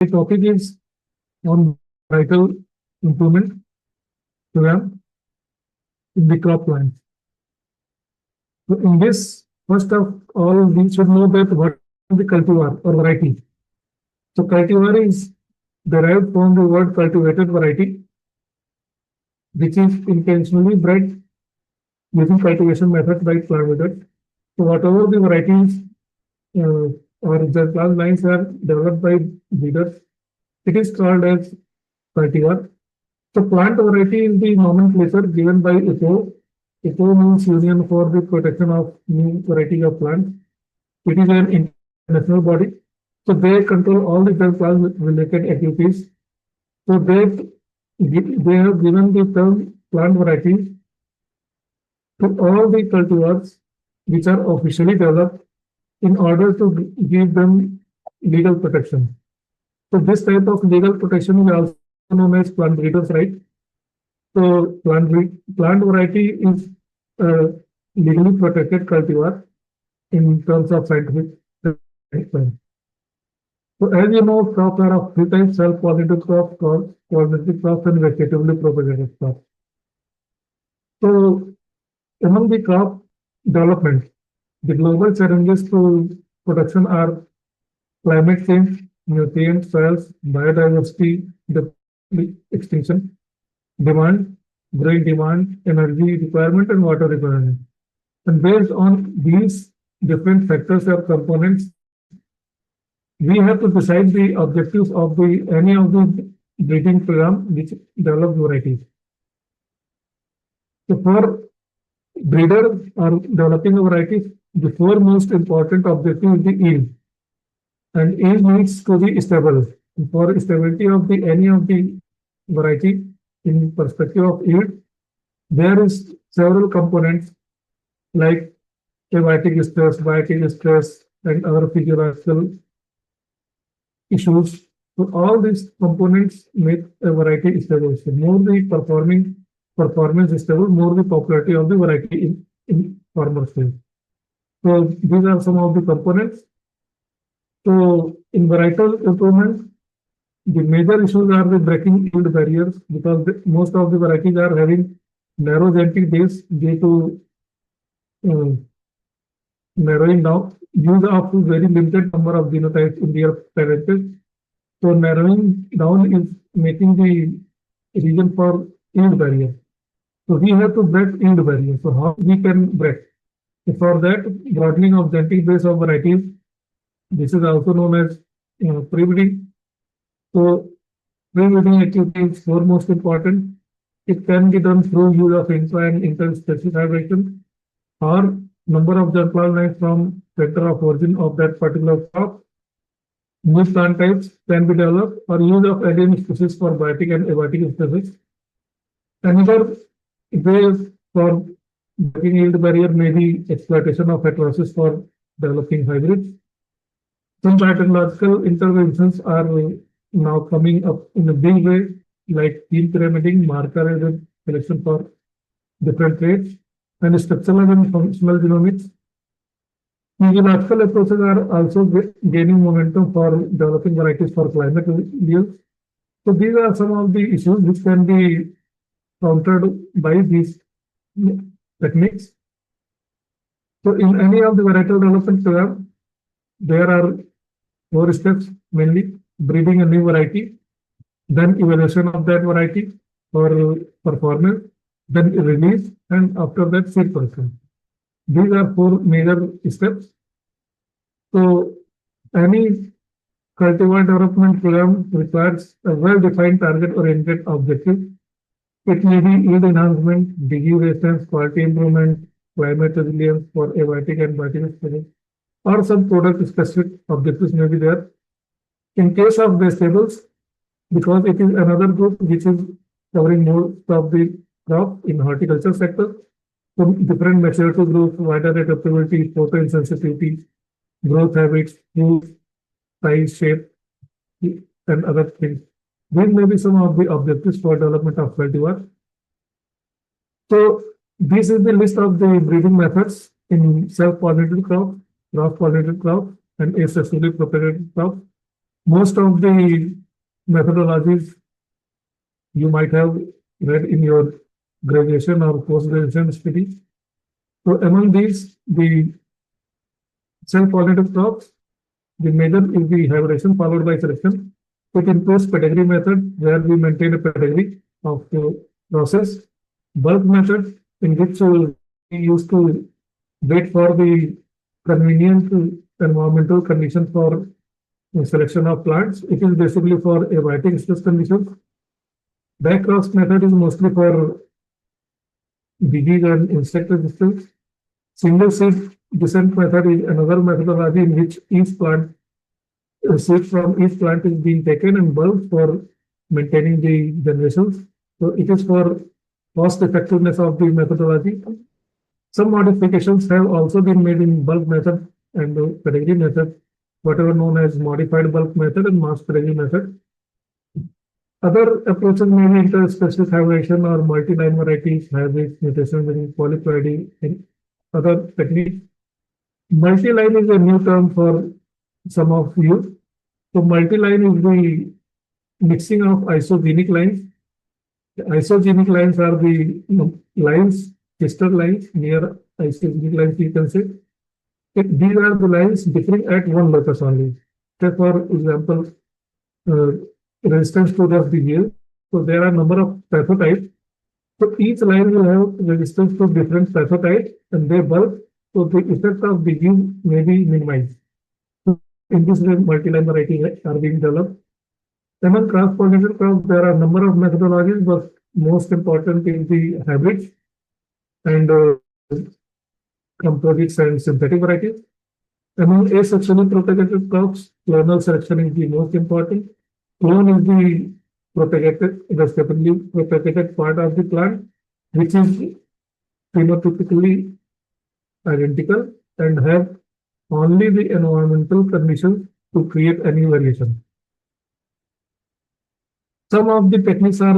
topic is on varietal improvement program in the crop plants. So in this, first of all, we should know that what is the cultivar or variety. So cultivar is derived from the word cultivated variety, which is intentionally bred using cultivation methods by plant breeders. So whatever the varieties or the plant lines are developed by breeders, it is called as cultivar. So plant variety is the nomenclature given by IPO. IPO means Union for the Protection of New Variety of Plants. It is an international body. So they control all the plant related activities. So they have given the term plant varieties to all the cultivars which are officially developed in order to give them legal protection. So this type of legal protection is also known as plant breeders' right. So plant variety is a legally protected cultivar in terms of scientific science. So as you know, crops are of three types: self-pollinated crops, pollinated crops, and vegetatively propagated crops. So among the crop development, the global challenges to production are climate change, nutrient soils, biodiversity, the extinction, demand, growing demand, energy requirement, and water requirement. And based on these different factors or components, we have to decide the objectives of the any of the breeding program which develop varieties. So for breeders or developing varieties, the four most important objectives is the yield, and yield needs to be stable. For stability of the any of the variety in perspective of yield, there is several components like biotic stress, and other physiological issues. So all these components make a variety stable. So more the performance is stable, more the popularity of the variety in farmer field. So these are some of the components. So in varietal improvement, the major issues are the breaking yield barriers because most of the varieties are having narrow genetic base due to uh, narrowing down use of very limited number of genotypes in their parentage. So narrowing down is making the reason for yield barrier. So we have to break yield barrier. So how we can break? So for that, broadening of genetic base of varieties. This is also known as pre-breeding. So pre-breeding activity is foremost important. It can be done through use of intra and interspecies hybridization or number of germplasm lines from center of origin of that particular crop. New plant types can be developed or use of alien species for biotic and abiotic species. Another way for breaking yield barrier may be exploitation of heterosis for developing hybrids. Some biotechnological interventions are now coming up in a big way, like gene pyramiding, marker-aided selection for different traits, and structural and functional genomics. Physiological approaches are also gaining momentum for developing varieties for climate yields. So these are some of the issues which can be countered by these techniques. So in any of the varietal development program, there are four steps, mainly breeding a new variety, then evaluation of that variety for performance, then release, and after that seed production. These are four major steps. So any cultivar development program requires a well-defined target-oriented objective. It may be yield enhancement, disease resistance, quality improvement, climate resilience for abiotic and biotic species, or some product-specific objectives may be there. In case of vegetables, because it is another group which is covering most of the crop in horticulture sector, from different maturity groups, wider adaptability, photoinsensitivity, growth habits, fruit, size, shape, and other things. These may be some of the objectives for development of cultivar. So this is the list of the breeding methods in self-pollinated crop, cross-pollinated crop, and asexually propagated crop. Most of the methodologies you might have read in your graduation or post-graduation studies. So among these, the self-pollinated crops, the major is the hybridization followed by selection. It includes pedigree method where we maintain a pedigree of the process, bulk method in which we used to wait for the convenient environmental conditions for selection of plants. It is basically for abiotic stress conditions. Backcross method is mostly for disease and insect resistance. Single seed descent method is another methodology in which each plant seed from each plant is being taken and bulk for maintaining the generations. So it is for cost effectiveness of the methodology. Some modifications have also been made in bulk method and pedigree method, whatever known as modified bulk method and mass pedigree method. Other approaches may be interspecific hybridization or multi-line varieties, hybrids, mutation in polyploidy, and other techniques. Multi-line is a new term for some of you. So multi-line is the mixing of isogenic lines. The isogenic lines are the lines, sister lines near isogenic lines, you can say. These are the lines differing at one locus only. Say, for example, uh, resistance to the yield. So there are a number of pathotypes. So each line will have resistance to different pathotypes and they bulk. So the effect of disease may be minimized. So in this way, multi-line varieties are being developed. Among cross-pollination crops, there are a number of methodologies, but most important is the hybrids and composites and synthetic varieties. Among asexually propagated crops, clonal selection is the most important. Clone is the separately propagated part of the plant, which is phenotypically identical and have only the environmental conditions to create any variation. Some of the techniques are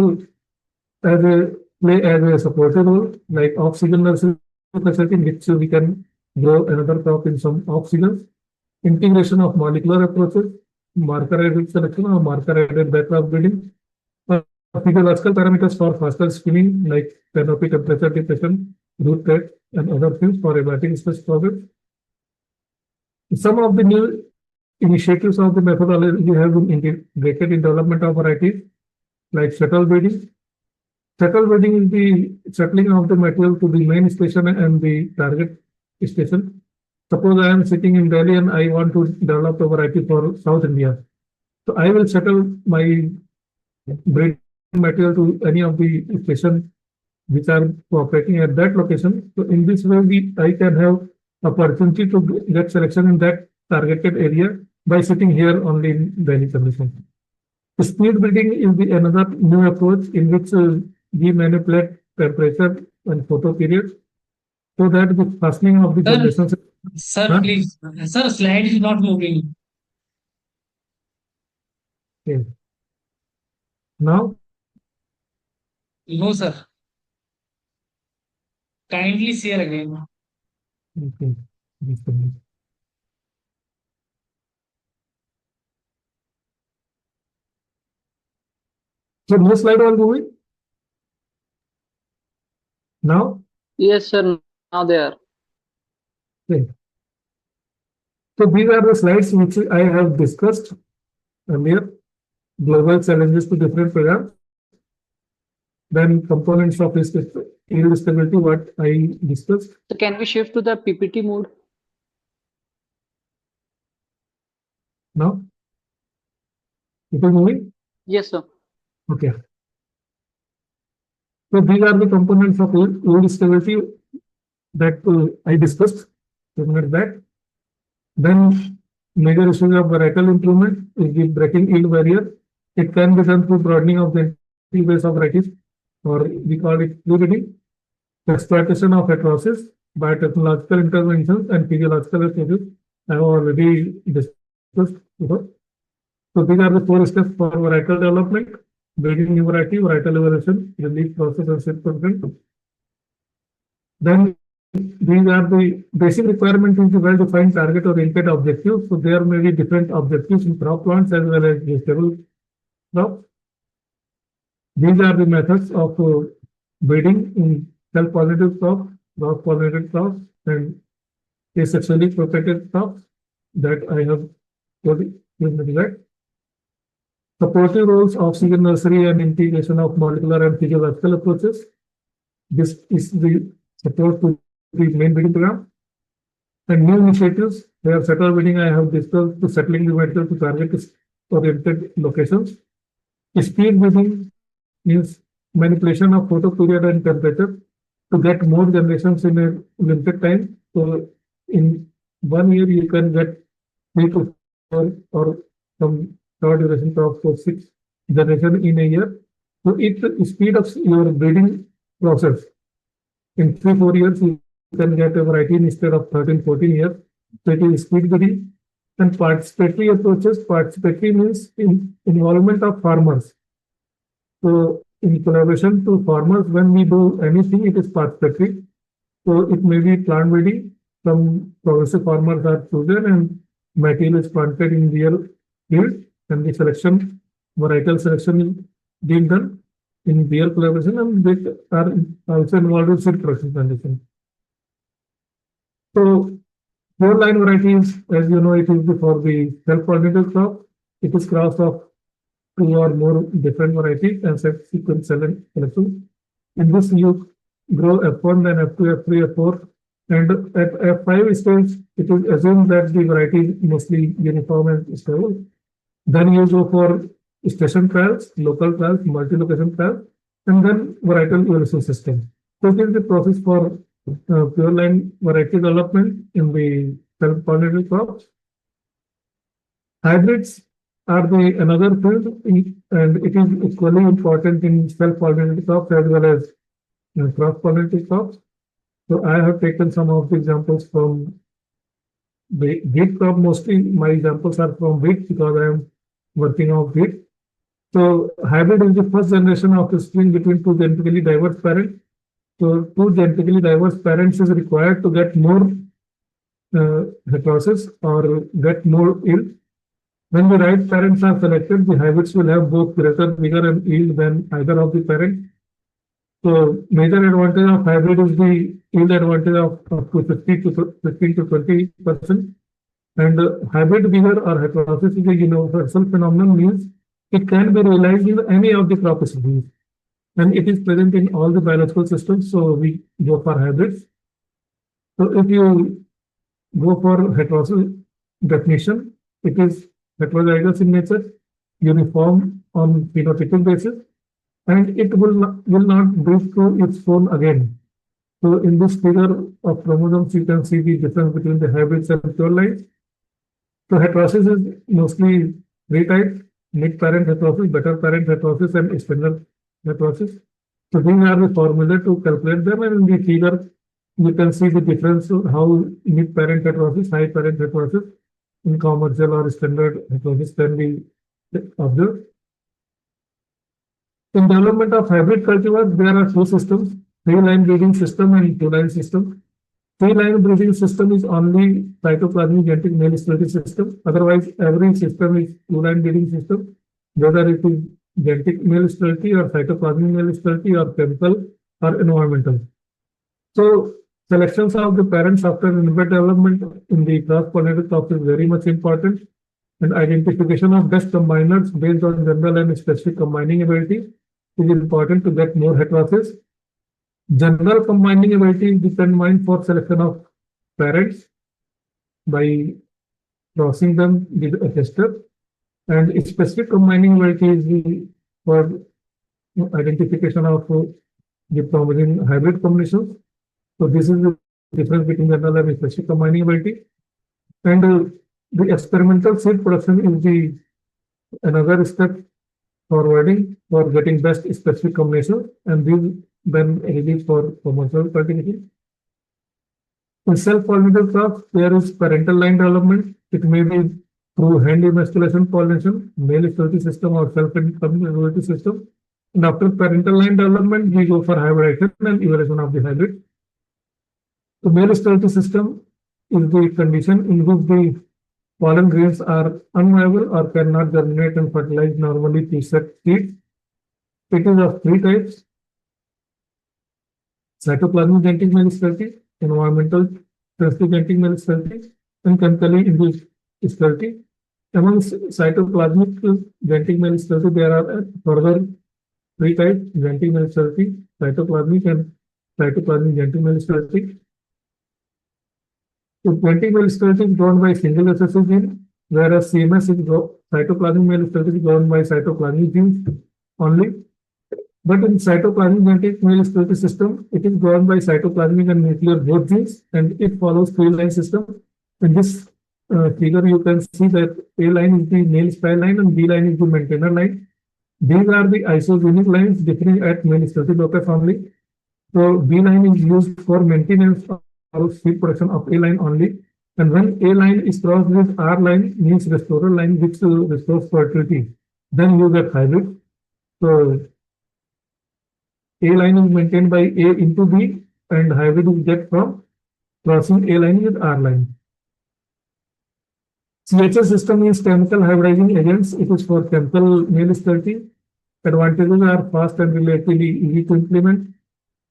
as play as a supportive role, like off-season nursery facility, in which we can grow another crop in some off-seasons. Integration of molecular approaches, marker-aided selection or marker-aided backcrop breeding, physiological parameters for faster screening like canopy temperature depression, root rate, and other things for abiotic stress progress. Some of the new initiatives of the methodology have been integrated in development of varieties like shuttle breeding. Shuttle breeding is the shuttling of the material to the main station and the target station. Suppose I am sitting in Delhi and I want to develop a variety for South India. So I will shuttle my breeding material to any of the stations which are operating at that location. So in this way, I can have opportunity to get selection in that targeted area by sitting here only in Delhi condition. Speed breeding is the another new approach in which we manipulate temperature and photo periods so that the fastening of the Sir, generations. sir, Huh? please. Sir, slide is not moving. Okay. Now, No, sir. Kindly share again. okay. So no slide was moving. Now, Yes, sir. Now they are. okay. So these are the slides which I have discussed earlier. Global challenges to different programs. Then components of yield stability, what I discussed. So can we shift to the PPT mode? Now, it is moving. Yes, sir. Okay. So these are the components of yield stability that I discussed 2 minutes back. Then major issues of varietal improvement is the breaking yield barrier. It can be done through broadening of the base of varieties, or we call it breeding, exploitation of heterosis, biotechnological interventions, and physiological approaches. I have already discussed before. So these are the 4 steps for varietal development: breeding new variety, varietal evolution, release process, and seed production. Then these are the basic requirements in the well-defined target or intent objectives. So there may be different objectives in crop plants as well as vegetable crops. These are the methods of breeding in self-pollinated crops, cross-pollinated crops, and asexually protected crops that I have told you in the slide. Supportive roles of seed nursery and integration of molecular and physiological approaches. This is the support to the main breeding program. And new initiatives where settle breeding I have discussed to settling the material to target oriented locations. Speed breeding means manipulation of photo period and temperature to get more generations in a limited time. So in 1 year you can get 3 to 4 or some short duration crops for 6 generation in a year. So it speed up your breeding process. In 3-4 years you can get a variety instead of 13-14 years. So it is speed breeding. And participatory approaches. Participatory means involvement of farmers. So in collaboration to farmers, when we do anything, it is participatory. So it may be plant breeding. Some progressive farmers are chosen and material is planted in real field, and the selection, varietal selection is being done in real collaboration, and they are also involved in seed production condition. So 4-line varieties, as you know, it is for the self-pollinated crop. It is cross of 2 or more different varieties and sequence selection. In this, you grow F1, then F2, F3, F4, and at F5 stage, it is assumed that the variety is mostly uniform and stable. Then you go for station trials, local trials, multi-location trials, and then varietal evolution system. So it is the process for pure line variety development in the self-pollinated crops. Hybrids are the another field, and it is equally important in self-pollinated crops as well as cross-pollinated crops. So I have taken some of the examples from the wheat crop. Mostly my examples are from wheat because I am working on wheat. So hybrid is the first generation of a string between two genetically diverse parents. So two genetically diverse parents is required to get more heterosis or get more yield. When the right parents are selected, the hybrids will have both greater vigor and yield than either of the parents. So major advantage of hybrid is the yield advantage of up to 15 to 20%. And hybrid vigor or heterosis is a universal phenomenon, means it can be realized in any of the crop species. And it is present in all the biological systems, so we go for hybrids. So if you go for heterosis definition, it is heterozygous in nature, uniform on phenotypic basis, and it will not breed through its own again. So in this figure of chromosomes, you can see the difference between the hybrids and pure lines. So heterosis is mostly three types: mid-parent heterosis, better parent heterosis, and external heterosis. So these are the formula to calculate them, and in the figure you can see the difference of how mid-parent heterosis, high-parent heterosis in commercial or standard heterosis can be observed. In development of hybrid cultivars, there are two systems: three-line breeding system and two-line system. Three-line breeding system is only cytoplasmic genetic male sterility system. Otherwise, every system is two-line breeding system, whether it is genetic male sterility or cytoplasmic male sterility or chemical or environmental. So selections of the parents after in-bred development in the cross-pollinated crops is very much important, and identification of best combiners based on general and specific combining ability is important to get more heterosis. General combining ability is determined for selection of parents by crossing them with a tester, and specific combining ability is for identification of the promising hybrid combinations. So this is the difference between general and specific combining ability. And the experimental seed production is the another step forwarding for getting best specific combinations, and these then released for commercial cultivation. In self-pollinated crops, there is parental line development. It may be through hand emasculation pollination, male sterility system, or self-sterility system. And after parental line development, we go for hybridization and evaluation of the hybrid. The male sterility system is the condition in which the pollen grains are unviable or cannot germinate and fertilize normally to set seeds. It is of three types: cytoplasmic genetic male sterility, environmental sensitive genetic male sterility, and chemically induced sterility. Among cytoplasmic genetic male sterility, there are further three types: genetic male sterility, cytoplasmic, and cytoplasmic genetic male sterility. So genetic male sterility is governed by single recessive gene, whereas CMS is cytoplasmic male sterility is governed by cytoplasmic genes only. But in cytoplasmic genetic male sterility system, it is governed by cytoplasmic and nuclear both genes, and it follows three-line system. In this figure, you can see that A line is the male spire line and B line is the maintainer line. These are the isogenic lines differing at male sterility locus only. So B line is used for maintenance or seed production of A line only. And when A line is crossed with R line, means restorer line, which restores fertility, then you get hybrid. So A line is maintained by A into B, and hybrid is get from crossing A line with R line. CHS system is chemical hybridizing agents. It is for chemical male sterility. Advantages are fast and relatively easy to implement,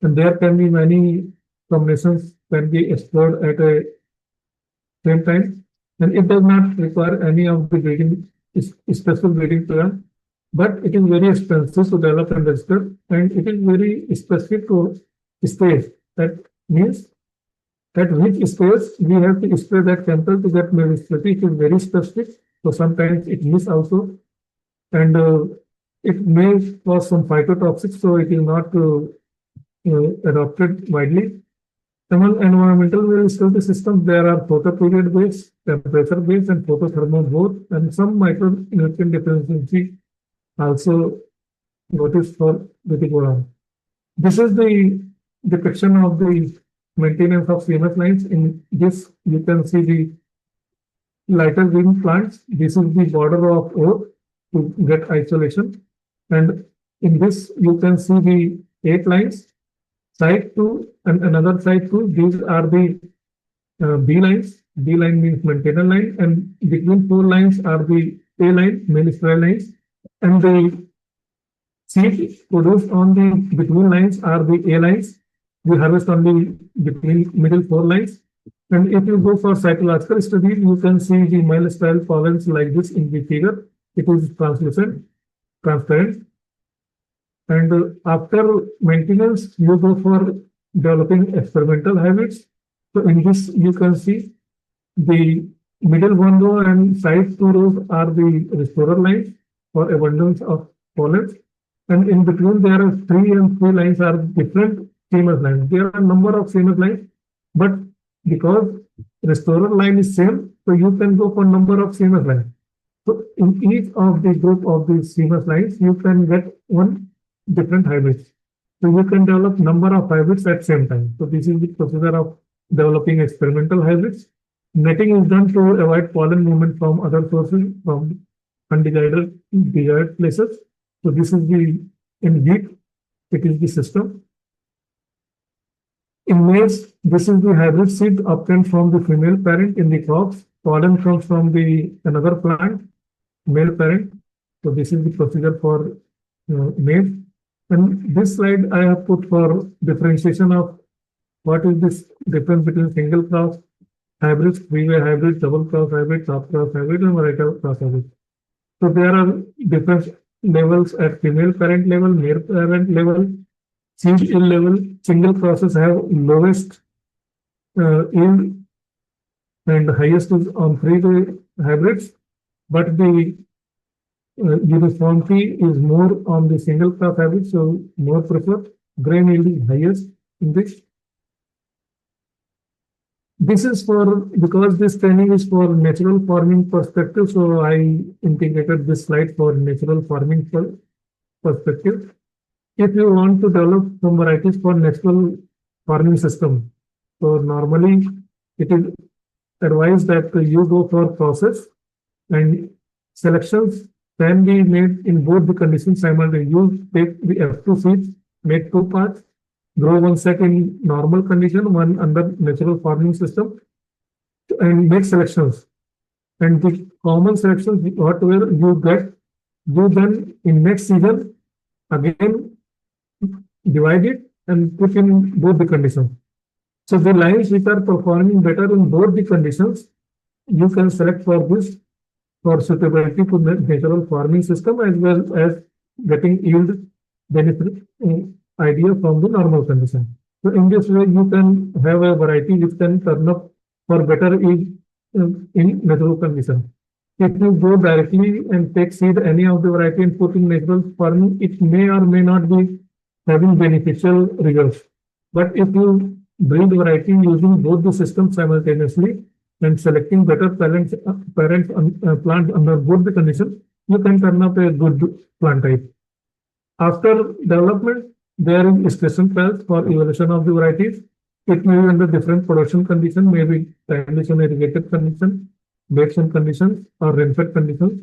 and there can be many combinations can be explored at a same time, and it does not require any of the breeding special breeding program, but it is very expensive to develop and register, and it is very specific to stage. That means at which stage we have to spray that chemical to get male sterility. It is very specific, so sometimes it miss also, and it may cause some phytotoxics, so it is not adopted widely. Among environmental male sterility systems, there are photoperiod based, temperature based, and photothermal both, and some micronutrient deficiency also noticed for Viticoram. This is the depiction of the maintenance of CMS lines. In this, you can see the lighter green plants. This is the border of O to get isolation. And in this, you can see the 8 lines, side 2 and another side 2. These are the B lines. B line means maintainer line, and between 4 lines are the A line, male sterile lines, and the seed produced on the between lines are the A lines. We harvest only between middle 4 lines. And if you go for psychological study, you can see the male sterile pollens like this in the figure. It is translucent, transparent. And after maintenance, you go for developing experimental hybrids. So in this, you can see the middle 1 row and side 2 rows are the restorer lines for abundance of pollens. And in between, there are 3 and 3 lines are different CMS lines. There are a number of CMS lines, but because restorer line is same, so you can go for number of CMS lines. So in each of the group of the CMS lines, you can get one different hybrids. So you can develop number of hybrids at same time. So this is the procedure of developing experimental hybrids. Netting is done to avoid pollen movement from other sources, from undesired desired places. So this is the in wheat, it is the system. In maize, this is the hybrid seed obtained from the female parent. In the crops, pollen comes from the another plant, male parent. So this is the procedure for maize. And this slide I have put for differentiation of what is this difference between single cross hybrids, three-way hybrids, double cross hybrid, top cross hybrid, and varietal cross hybrid. So there are different levels at female parent level, male parent level, seed yield level. Single crosses have lowest yield and highest is on three-way hybrids, but the uniformity is more on the single cross hybrid, so more preferred. Grain yield is highest in this. This is for, because this training is for natural farming perspective, so I integrated this slide for natural farming perspective. If you want to develop some varieties for natural farming system, so normally it is advised that you go for process, and selections can be made in both the conditions simultaneously. You take the F2 seeds, make 2 parts, grow one set in normal condition, one under natural farming system, and make selections. And the common selections, whatever you get, you then in next season again divide it and put in both the conditions. So the lines which are performing better in both the conditions, you can select for this for suitability to natural farming system as well as getting yield benefit idea from the normal condition. So in this way, you can have a variety which can turn up for better yield in natural condition. If you go directly and take seed any of the variety and put in natural farming, it may or may not be having beneficial results. But if you breed variety using both the systems simultaneously and selecting better plant under both the conditions, you can turn up a good plant type. After development, there is station trials for evaluation of the varieties. It may be under different production conditions, maybe timely irrigated condition, basin conditions, or rainfed conditions.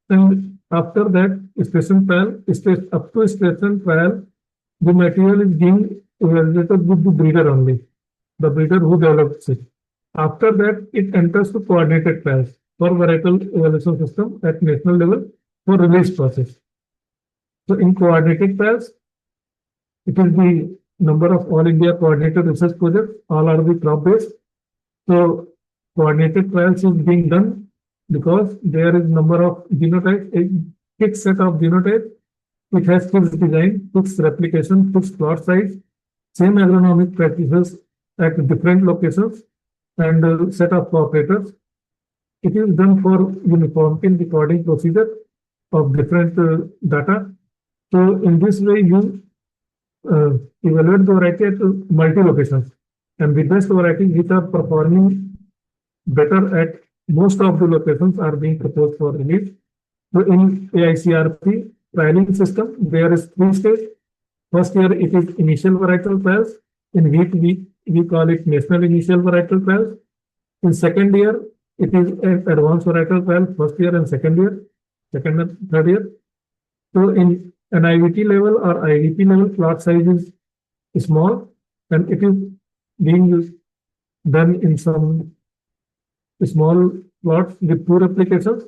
And after that, station trial, up to station trial, the material is being evaluated with the breeder only, the breeder who develops it. After that, it enters to coordinated trials for varietal evaluation system at national level for release process. So in coordinated trials, it is the number of all India coordinated research projects, all are the crop based. So coordinated trials is being done because there is number of genotypes, a fixed set of genotypes, which has fixed design, fixed replication, fixed plot size, same agronomic practices at different locations, and a set of cooperators. It is done for uniformity in recording procedure of different data. So in this way, you evaluate the variety at multi locations, and the best varieties which are performing better at most of the locations are being proposed for release. So in AICRP trialing system, there is 3 stages. First year, it is initial varietal trials. In wheat, we call it national initial varietal trials. In second year, it is advanced varietal trial, first year and second year, second and third year. So in an IVT level or IVP level, plot size is small, and it is being done in some small plots with 2 replications.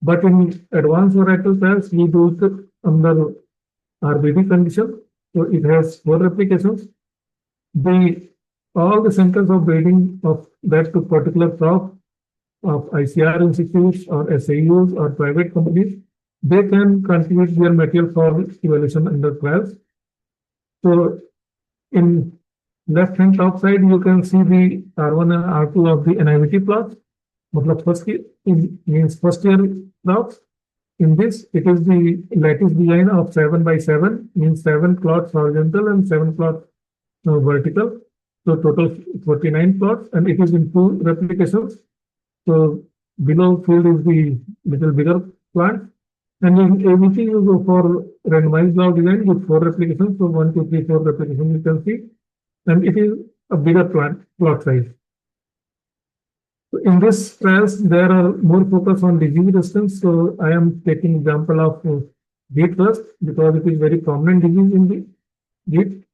But in advanced varietal trials, we do it under RBD condition. So it has 4 replications. All the centers of breeding of that particular crop of ICR institutes or SAUs or private companies, they can contribute their material for evaluation under trials. So in left hand top side, you can see the R1 and R2 of the NIVT plots. First year means first year crops. In this, it is the lattice design of 7 by 7, means 7 plots horizontal and 7 plots vertical. So total 49 plots, and it is in 2 replications. So below field is the little bigger plant. And in AVT, you go for randomized block design with 4 replications. So 1, 2, 3, 4 replications you can see. And it is a bigger plot size. So in this trials, there are more focus on disease resistance. So I am taking example of wheat rust because it is very prominent disease in the wheat.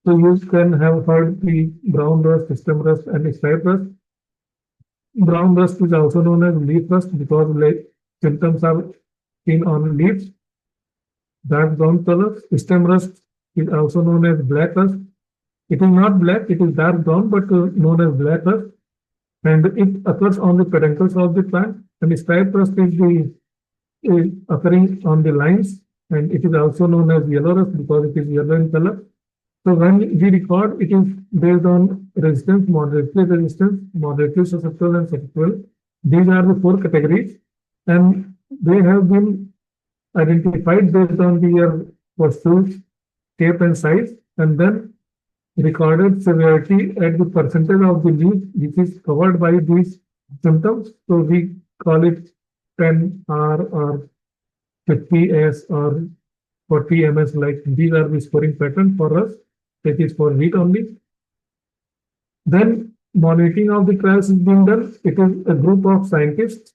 So you can have heard the brown rust, stem rust, and stripe rust. Brown rust is also known as leaf rust because symptoms are seen on leaves. Dark brown color. Stem rust is also known as black rust. It is not black, it is dark brown, but known as black rust. And it occurs on the peduncles of the plant. And stripe rust is occurring on the lines, and it is also known as yellow rust because it is yellow in color. So when we record, it is based on resistance, moderately susceptible, and susceptible. These are the 4 categories, and they have been identified based on their pustules, shape, and size, and then recorded severity at the percentage of the leaf which is covered by these symptoms. So we call it 10R or 50S or 40 MS. Like these are the scoring pattern for us. That is for wheat only. Then monitoring of the trials is being done. It is a group of scientists.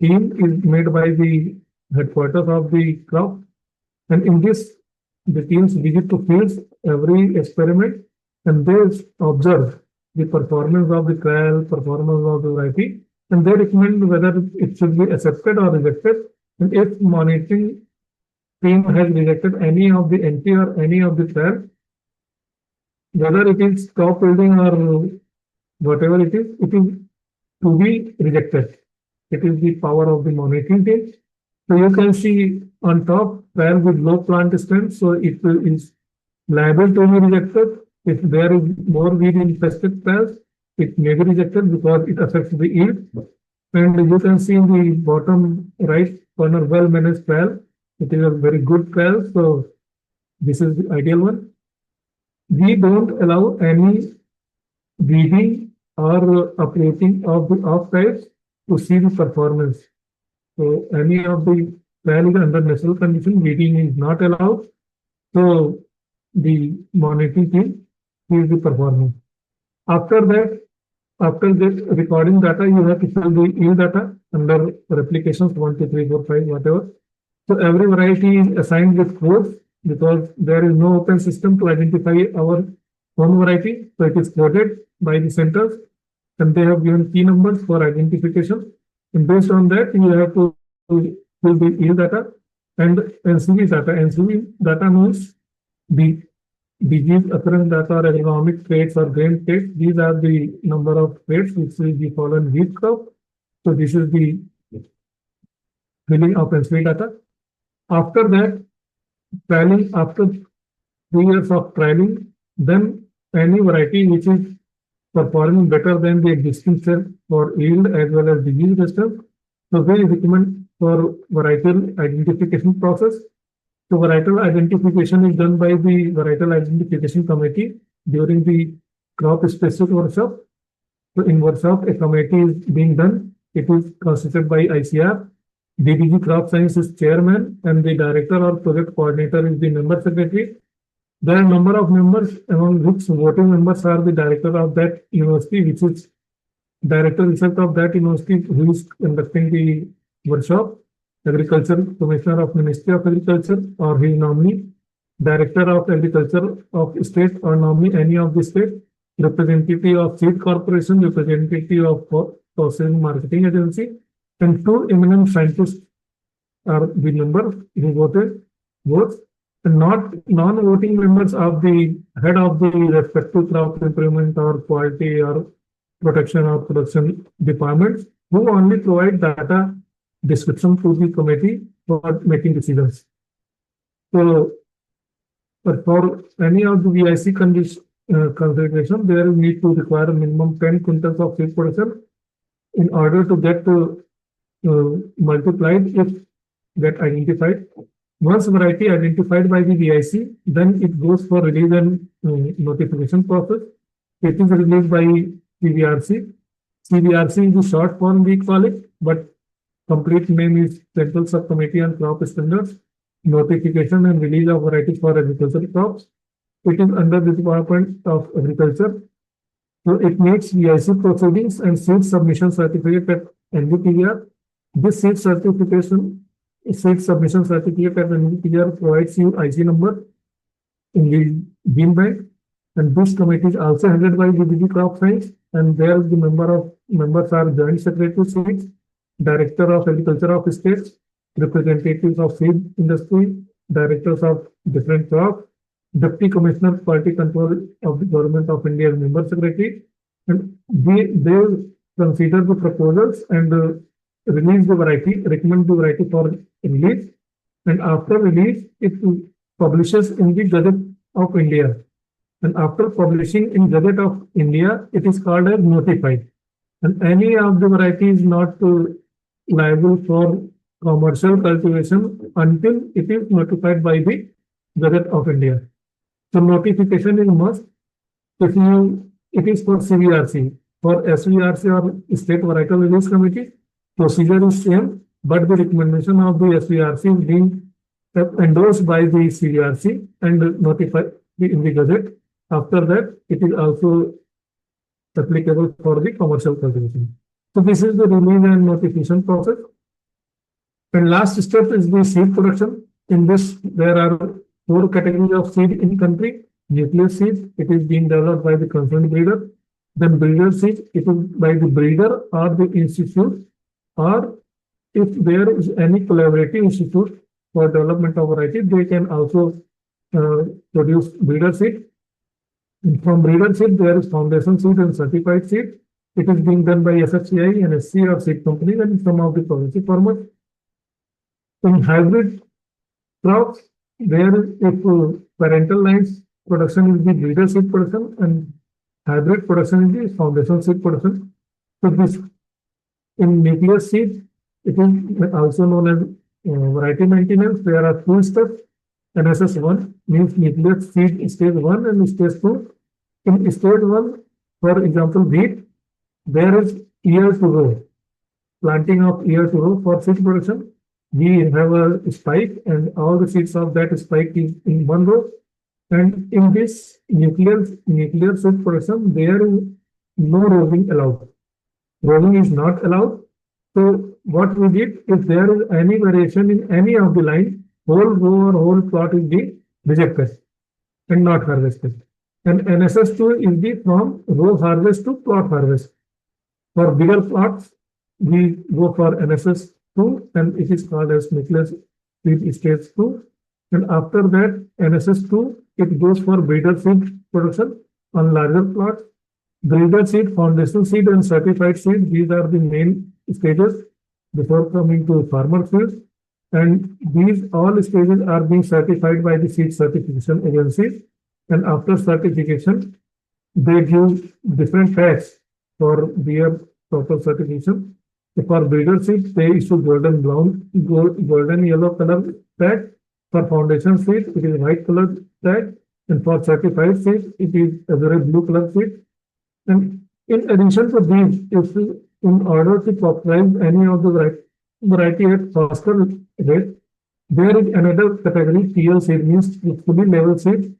Team is made by the headquarters of the crop, and in this the teams visit to fields every experiment and they observe the performance of the trial, performance of the variety, and they recommend whether it should be accepted or rejected. And if monitoring team has rejected any of the entry or any of the trial, whether it is top building or whatever it is to be rejected. It is the power of the monitoring team. So you can see on top trial with low plant strength, so it is liable to be rejected. If there is more weed infested trials, it may be rejected because it affects the yield. And you can see in the bottom right corner, well managed trial. It is a very good trial. So this is the ideal one. We don't allow any weeding or uprooting of the off types to see the performance. So any of the trial is under natural condition, weeding is not allowed. So the monitoring team sees the performance. After that, after the recording data, you have to fill the yield data under replications 1, 2, 3, 4, 5, whatever. So every variety is assigned with codes because there is no open system to identify our own variety. So it is coded by the centers and they have given key numbers for identification. And based on that, you have to fill the yield data and NCV data. NCV data means the disease occurrence data or agronomic traits or grain traits. These are the number of traits which will be followed wheat crop. So this is the filling of NCV data. After that, trialing, after 3 years of trialing, then any variety which is performing better than the existing cell for yield as well as disease resistance. So we recommend for varietal identification process. So varietal identification is done by the varietal identification committee during the crop specific workshop. So in workshop, a committee is being done. It is constituted by ICR. DDG Crop Science is chairman and the director or project coordinator is the member secretary. There are a number of members among which voting members are the director of that university, which is director research of that university who is conducting the workshop, agriculture commissioner of Ministry of Agriculture or his nominee, director of agriculture of state or nominee any of the state, representative of seed corporation, representative of processing marketing agency, and 2 eminent scientists are the members who voted votes. And not non-voting members of the head of the respective crop improvement or quality or protection or production departments who only provide data description to the committee for making decisions. So, but for any of the VIC consideration, there is need to require a minimum 10 quintals of seed production in order to get multiplied if get identified. Once variety identified by the VIC, then it goes for release and notification process. It is released by CVRC. CVRC is the short form we call it, but complete name is Central Subcommittee on Crop Standards, Notification and Release of Varieties for Agricultural Crops. It is under the Department of Agriculture. So it meets VIC proceedings and seed submission certificate at NVPR. This seed submission certificate at NVPR provides you IC number in the bean bank. And this committee is also headed by DDG Crop Science, and there the members are Joint Secretary Seeds, Director of Agriculture of States, representatives of seed industry, directors of different crops, Deputy Commissioner Quality Control of the Government of India as Member Secretary, and they consider the proposals and release the variety, recommend the variety for release, and after release, it publishes in the Gazette of India. And after publishing in Gazette of India, it is called as notified. And any of the variety is not liable for commercial cultivation until it is notified by the Gazette of India. So notification is must. If it is for CVRC, for SVRC or State Varietal Release Committee, procedure is same, but the recommendation of the SVRC is being endorsed by the CVRC and notified in the Gazette. After that, it is also applicable for the commercial cultivation. So this is the release and notification process. And last step is the seed production. In this, there are four categories of seed in country. Nucleus seed, it is being developed by the concerned breeder. Then breeder seed, it is by the breeder or the institute, or if there is any collaborative institute for development of variety, they can also produce breeder seed. And from breeder seed, there is foundation seed and certified seed. It is being done by SFCI and SC or seed companies and some of the policy farmers. In hybrid crops, there if parental lines production is the breeder seed production and hybrid production is the foundation seed production. So this in nucleus seed, it is also known as variety maintenance. There are two steps. NSS1 means nucleus seed stage 1 and stage 2. In stage 1, for example, wheat, there is year to row, planting of year to row for seed production. We have a spike and all the seeds of that spike is in one row. And in this nuclear seed production, there is no rowing allowed. Rowing is not allowed. So what we did, if there is any variation in any of the line, whole row or whole plot is being rejected and not harvested. And NSS2 is the from row harvest to plot harvest. For bigger plots, we go for NSS2 and it is called as nucleus seed stage 2. And after that, NSS2, it goes for breeder seed production on larger plots. Breeder seed, foundation seed, and certified seed, these are the main stages before coming to farmer field. And these all stages are being certified by the seed certification agencies. And after certification, they give different tags for their proper certification. So for breeder seed, they issue golden brown, golden yellow color tag. For foundation seed, it is white color tag. And for certified seed, it is a very blue color seed. And in addition to these, if in order to popularize any of the variety at faster rate, there is another category, TL seed, means fully level seed.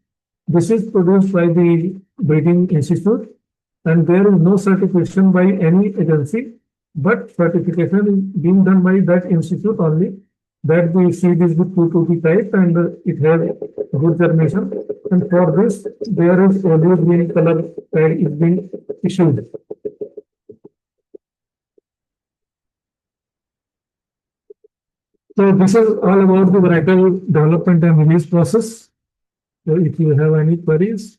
This is produced by the breeding institute, and there is no certification by any agency, but certification is being done by that institute only, that the seed is the 220 type and it has good germination. And for this, there is olive green color tag is being issued. So this is all about the varietal development and release process. So if you have any queries,